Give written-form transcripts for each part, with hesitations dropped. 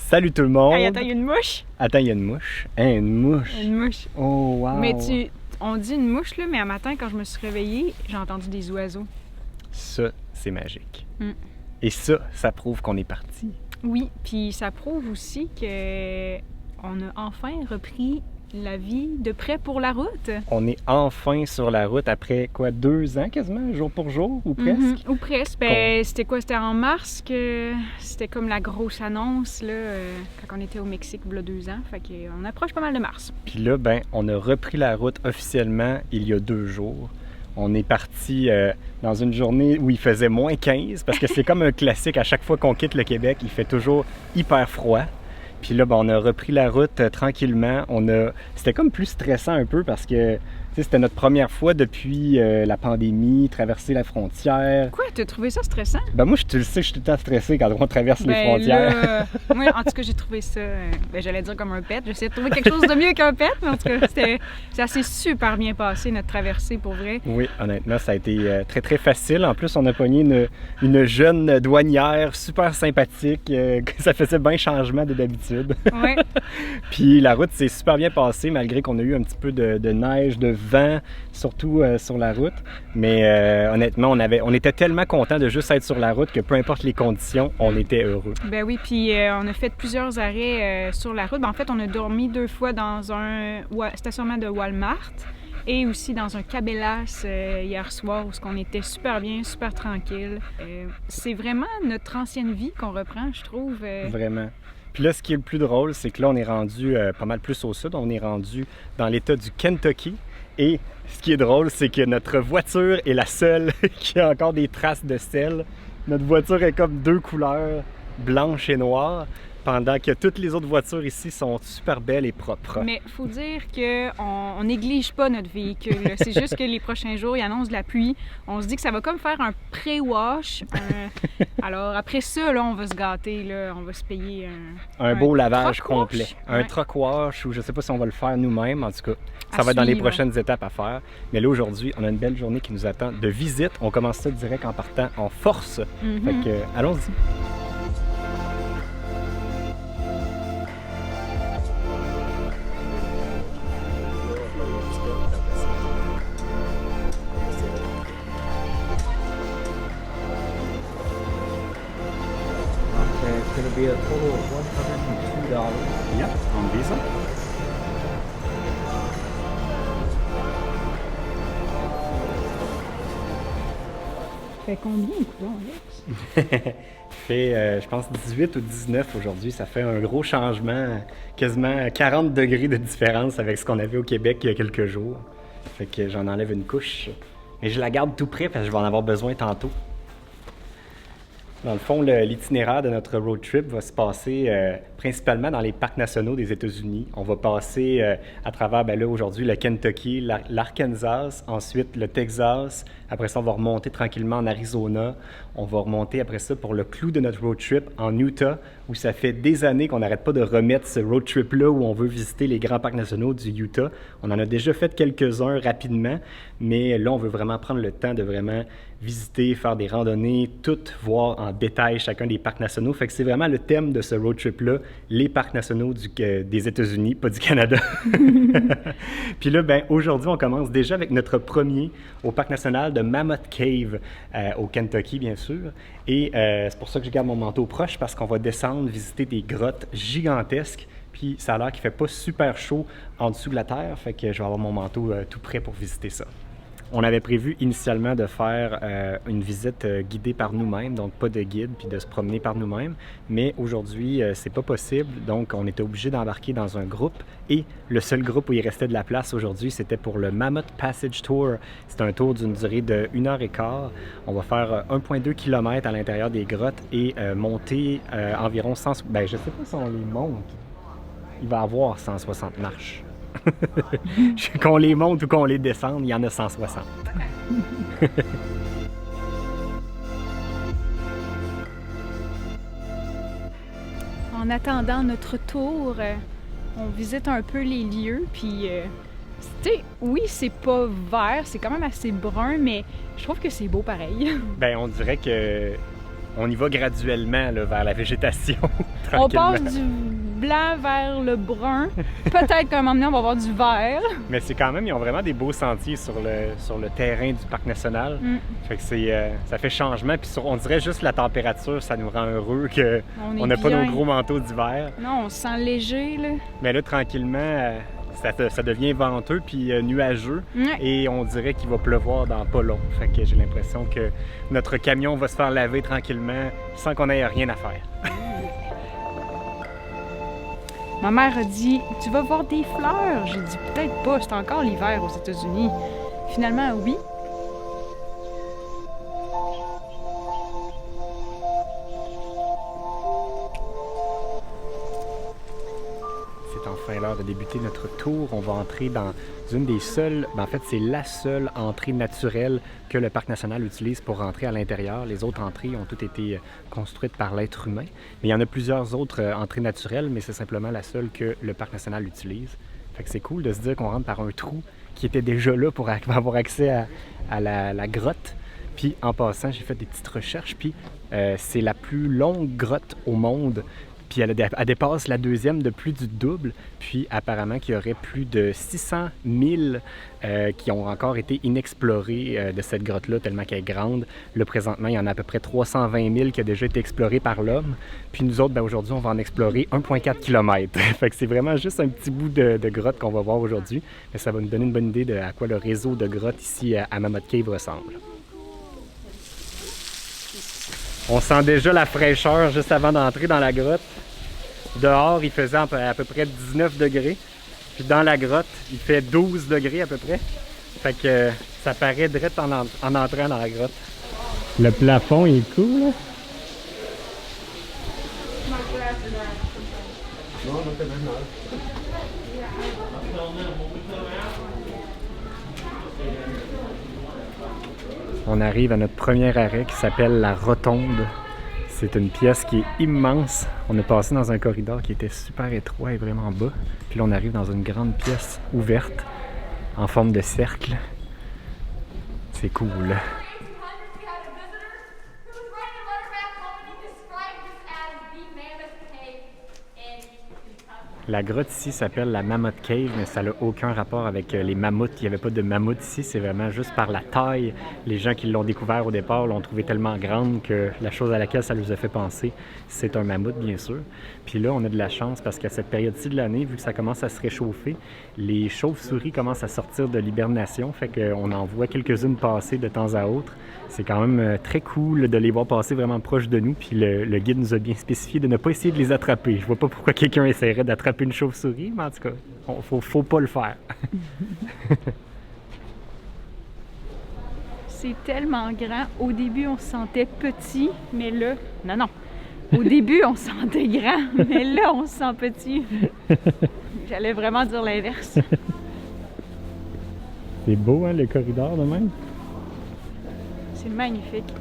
Salut tout le monde! Hey, attends, il y a une mouche! Attends, il y a une mouche. Hein, une mouche? Une mouche. Oh, wow! Mais on dit une mouche, là, mais un matin, quand je me suis réveillée, j'ai entendu des oiseaux. Ça, c'est magique. Mm. Et ça prouve qu'on est parti. Oui, puis ça prouve aussi que on a enfin repris la vie de près pour la route. On est enfin sur la route après, quoi, 2 ans quasiment, jour pour jour, ou presque? Ou presque. Ben, c'était quoi? C'était en mars que c'était comme la grosse annonce, là, quand on était au Mexique, il y a 2 ans. Fait qu'on approche pas mal de mars. Puis là, ben, on a repris la route officiellement il y a 2 jours. On est parti dans une journée où il faisait moins 15, parce que c'est comme un classique, à chaque fois qu'on quitte le Québec, il fait toujours hyper froid. Puis là, ben, on a repris la route tranquillement. C'était comme plus stressant un peu parce que c'était notre première fois depuis la pandémie, traverser la frontière. Quoi? T'as trouvé ça stressant? Ben moi, tu le sais, je suis tout le temps stressé quand on traverse les frontières. Là, moi, en tout cas, j'ai trouvé ça, j'allais dire comme un pet. J'essayais de trouver quelque chose de mieux qu'un pet, mais en tout cas, ça s'est super bien passé, notre traversée, pour vrai. Oui, honnêtement, ça a été très, très facile. En plus, on a pogné une jeune douanière super sympathique. Ça faisait bien changement d'habitude. Oui. Puis la route s'est super bien passée, malgré qu'on a eu un petit peu de neige, de vent, surtout sur la route. Mais honnêtement, on était tellement contents de juste être sur la route que peu importe les conditions, on était heureux. Ben oui, puis on a fait plusieurs arrêts sur la route. Ben, en fait, on a dormi 2 fois dans un stationnement de Walmart et aussi dans un Cabela's hier soir où on était super bien, super tranquille. C'est vraiment notre ancienne vie qu'on reprend, je trouve. Vraiment. Puis là, ce qui est le plus drôle, c'est que là, on est rendu pas mal plus au sud. On est rendu dans l'État du Kentucky. Et ce qui est drôle, c'est que notre voiture est la seule qui a encore des traces de sel. Notre voiture est comme 2 couleurs, blanche et noire, pendant que toutes les autres voitures ici sont super belles et propres. Mais il faut dire qu'on néglige pas notre véhicule. C'est juste que les prochains jours, il annonce de la pluie. On se dit que ça va comme faire un pré-wash. Alors après ça, là, on va se gâter. Là, on va se payer un beau lavage truck wash. complet. Un truck wash, ou je sais pas si on va le faire nous-mêmes. En tout cas, ça À va être dans les suivre. prochaines étapes à faire. Mais là, aujourd'hui, on a une belle journée qui nous attend de visite. On commence ça direct en partant en force. Fait que, allons-y. It's going to be a total of $102. Yep, on Visa. Fait combien, coudonc, Alex? Fait, je pense, 18 ou 19 aujourd'hui. Ça fait un gros changement, quasiment 40 degrés de différence avec ce qu'on avait au Québec il y a quelques jours. Fait que j'en enlève une couche. Mais je la garde tout près parce que je vais en avoir besoin tantôt. Dans le fond, l'itinéraire de notre road trip va se passer principalement dans les parcs nationaux des États-Unis. On va passer à travers, ben là, aujourd'hui, le Kentucky, l'Arkansas, ensuite le Texas. Après ça, on va remonter tranquillement en Arizona. On va remonter après ça pour le clou de notre road trip en Utah, où ça fait des années qu'on n'arrête pas de remettre ce road trip-là où on veut visiter les grands parcs nationaux du Utah. On en a déjà fait quelques-uns rapidement, mais là, on veut vraiment prendre le temps de vraiment visiter, faire des randonnées, tout voir en détail chacun des parcs nationaux. Fait que c'est vraiment le thème de ce road trip-là, les parcs nationaux des États-Unis, pas du Canada. Puis là, ben, aujourd'hui, on commence déjà avec notre premier au parc national de Mammoth Cave au Kentucky, bien sûr. Et c'est pour ça que je garde mon manteau proche, parce qu'on va descendre, visiter des grottes gigantesques. Puis ça a l'air qu'il fait pas super chaud en dessous de la terre, fait que je vais avoir mon manteau tout prêt pour visiter ça. On avait prévu initialement de faire une visite guidée par nous-mêmes, donc pas de guide, puis de se promener par nous-mêmes. Mais aujourd'hui, c'est pas possible, donc on était obligé d'embarquer dans un groupe. Et le seul groupe où il restait de la place aujourd'hui, c'était pour le Mammoth Passage Tour. C'est un tour d'une durée de 1h15. On va faire 1,2 km à l'intérieur des grottes et monter environ 100... Ben, je sais pas si on les monte. Il va y avoir 160 marches. Qu'on les monte ou qu'on les descende, il y en a 160. En attendant notre tour, on visite un peu les lieux, puis tu sais, oui, c'est pas vert, c'est quand même assez brun, mais je trouve que c'est beau pareil. Ben, on dirait que on y va graduellement là, vers la végétation. On passe du blanc vers le brun. Peut-être qu'à un moment donné, on va avoir du vert. Mais c'est quand même, ils ont vraiment des beaux sentiers sur le terrain du parc national. Fait que ça fait changement. Puis on dirait juste la température, ça nous rend heureux qu'on n'a pas nos gros manteaux d'hiver. Non, on se sent léger, là. Mais là, tranquillement, ça devient venteux puis nuageux. Et on dirait qu'il va pleuvoir dans pas long. Fait que j'ai l'impression que notre camion va se faire laver tranquillement sans qu'on ait rien à faire. Ma mère a dit « Tu vas voir des fleurs? » J'ai dit « Peut-être pas, c'est encore l'hiver aux États-Unis. » Finalement, oui. C'est enfin l'heure de débuter notre tour. On va entrer dans une des seules, en fait c'est la seule entrée naturelle que le Parc national utilise pour rentrer à l'intérieur. Les autres entrées ont toutes été construites par l'être humain. Mais il y en a plusieurs autres entrées naturelles, mais c'est simplement la seule que le Parc national utilise. Fait que c'est cool de se dire qu'on rentre par un trou qui était déjà là pour avoir accès à la grotte. Puis en passant, j'ai fait des petites recherches, puis c'est la plus longue grotte au monde. Puis elle dépasse la deuxième de plus du double. Puis apparemment qu'il y aurait plus de 600 000 qui ont encore été inexplorés de cette grotte-là, tellement qu'elle est grande. Là, présentement, il y en a à peu près 320 000 qui ont déjà été explorés par l'homme. Puis nous autres, aujourd'hui, on va en explorer 1,4 km. Fait que c'est vraiment juste un petit bout de grotte qu'on va voir aujourd'hui. Mais ça va nous donner une bonne idée de à quoi le réseau de grottes ici à Mammoth Cave ressemble. On sent déjà la fraîcheur juste avant d'entrer dans la grotte. Dehors, il faisait à peu près 19 degrés. Puis dans la grotte, il fait 12 degrés à peu près. Fait que ça paraît direct en entrant dans la grotte. Le plafond est cool, là. On arrive à notre premier arrêt qui s'appelle la Rotonde. C'est une pièce qui est immense. On est passé dans un corridor qui était super étroit et vraiment bas. Puis là, on arrive dans une grande pièce ouverte en forme de cercle. C'est cool. La grotte ici s'appelle la Mammoth Cave, mais ça n'a aucun rapport avec les mammouths. Il n'y avait pas de mammouth ici, c'est vraiment juste par la taille. Les gens qui l'ont découvert au départ l'ont trouvé tellement grande que la chose à laquelle ça nous a fait penser, c'est un mammouth, bien sûr. Puis là, on a de la chance parce qu'à cette période-ci de l'année, vu que ça commence à se réchauffer, les chauves-souris commencent à sortir de l'hibernation, fait qu'on en voit quelques-unes passer de temps à autre. C'est quand même très cool de les voir passer vraiment proche de nous, puis le guide nous a bien spécifié de ne pas essayer de les attraper. Je vois pas pourquoi quelqu'un essaierait d'attraper une chauve-souris, mais en tout cas, faut pas le faire. C'est tellement grand. Au début, on se sentait petit, mais là... Non. Au début, on se sentait grand, mais là, on se sent petit. J'allais vraiment dire l'inverse. C'est beau, hein, le corridor de même? C'est magnifique.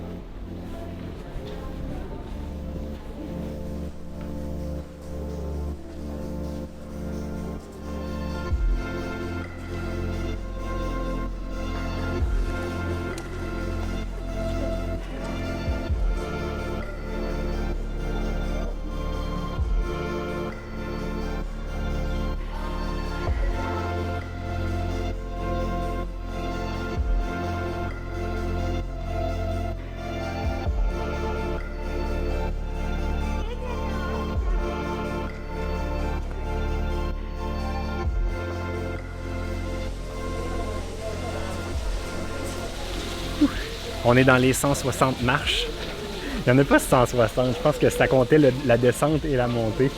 On est dans les 160 marches. Il n'y en a pas 160, je pense que ça comptait la descente et la montée.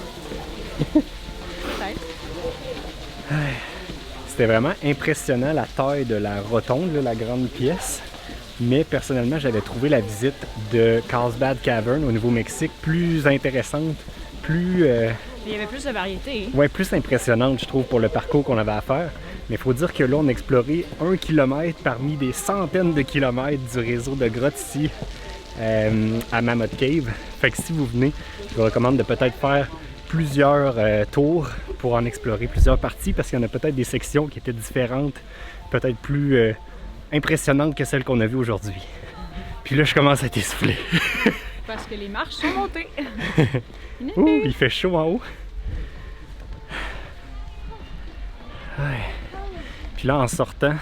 C'était vraiment impressionnant la taille de la rotonde, là, la grande pièce. Mais personnellement, j'avais trouvé la visite de Carlsbad Cavern au Nouveau-Mexique plus intéressante, plus... Il y avait plus de variété. Ouais, plus impressionnante, je trouve, pour le parcours qu'on avait à faire. Mais il faut dire que là, on a exploré 1 kilomètre parmi des centaines de kilomètres du réseau de grottes ici à Mammoth Cave. Fait que si vous venez, je vous recommande de peut-être faire plusieurs tours pour en explorer plusieurs parties parce qu'il y en a peut-être des sections qui étaient différentes, peut-être plus impressionnantes que celles qu'on a vues aujourd'hui. Puis là, je commence à être essoufflé. parce que les marches sont montées. Ouh, il fait chaud en haut. Ouais. Puis là, en sortant,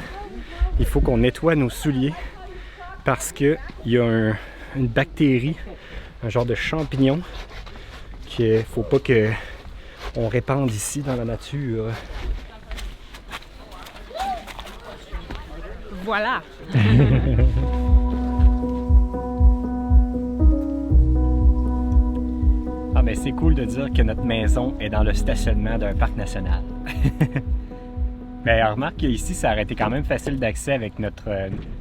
il faut qu'on nettoie nos souliers parce qu'il y a une bactérie, un genre de champignon qu'il ne faut pas qu'on répande ici dans la nature. Voilà! Ah, mais c'est cool de dire que notre maison est dans le stationnement d'un parc national. Mais remarque qu'ici, ça aurait été quand même facile d'accès avec notre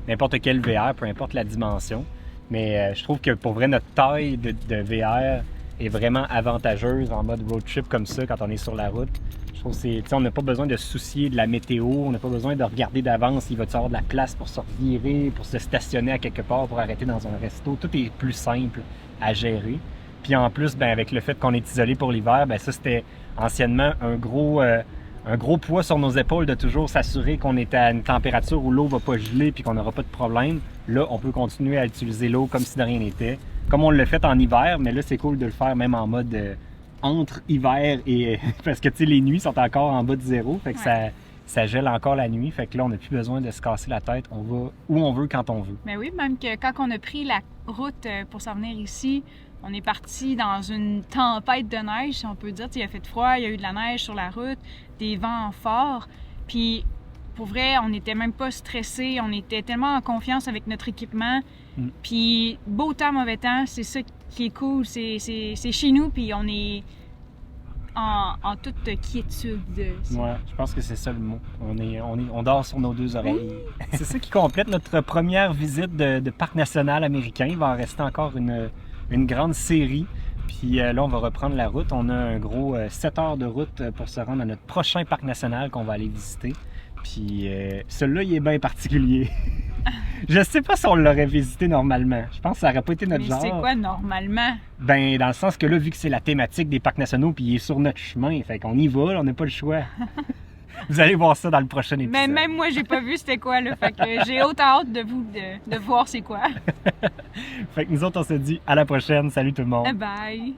n'importe quel VR, peu importe la dimension. Mais je trouve que pour vrai, notre taille de VR est vraiment avantageuse en mode road trip comme ça quand on est sur la route. Je trouve que on n'a pas besoin de se soucier de la météo, on n'a pas besoin de regarder d'avance il va y avoir de la place pour se revirer, pour se stationner à quelque part, pour arrêter dans un resto. Tout est plus simple à gérer. Puis en plus, ben, avec le fait qu'on est isolé pour l'hiver, ben, ça c'était anciennement un gros poids sur nos épaules de toujours s'assurer qu'on est à une température où l'eau ne va pas geler puis qu'on n'aura pas de problème. Là, on peut continuer à utiliser l'eau comme si de rien n'était. Comme on l'a fait en hiver, mais là, c'est cool de le faire même en mode entre hiver et... parce que, tu sais, les nuits sont encore en bas de zéro, fait que ça gèle encore la nuit. Fait que là, on n'a plus besoin de se casser la tête. On va où on veut, quand on veut. Mais oui, même que quand on a pris la route pour s'en venir ici, on est parti dans une tempête de neige, si on peut dire. Il a fait froid, il y a eu de la neige sur la route, des vents forts. Puis, pour vrai, on n'était même pas stressés. On était tellement en confiance avec notre équipement. Puis, beau temps, mauvais temps, c'est ça qui est cool. C'est chez nous, puis on est en toute quiétude. Ouais, je pense que c'est ça le mot. On dort sur nos deux oreilles. C'est ça qui complète notre première visite de parc national américain. Il va en rester encore une grande série. Puis là, on va reprendre la route. On a un gros 7 heures de route pour se rendre à notre prochain parc national qu'on va aller visiter. Puis celui-là, il est bien particulier. Je sais pas si on l'aurait visité normalement. Je pense que ça aurait pas été notre genre. Mais c'est quoi normalement? Ben, dans le sens que là, vu que c'est la thématique des parcs nationaux, puis il est sur notre chemin, fait qu'on y va, là, on n'a pas le choix. Vous allez voir ça dans le prochain épisode. Mais même moi, j'ai pas vu c'était quoi, là. Fait que j'ai autant hâte de voir c'est quoi. Fait que nous autres, on se dit à la prochaine. Salut tout le monde. Bye!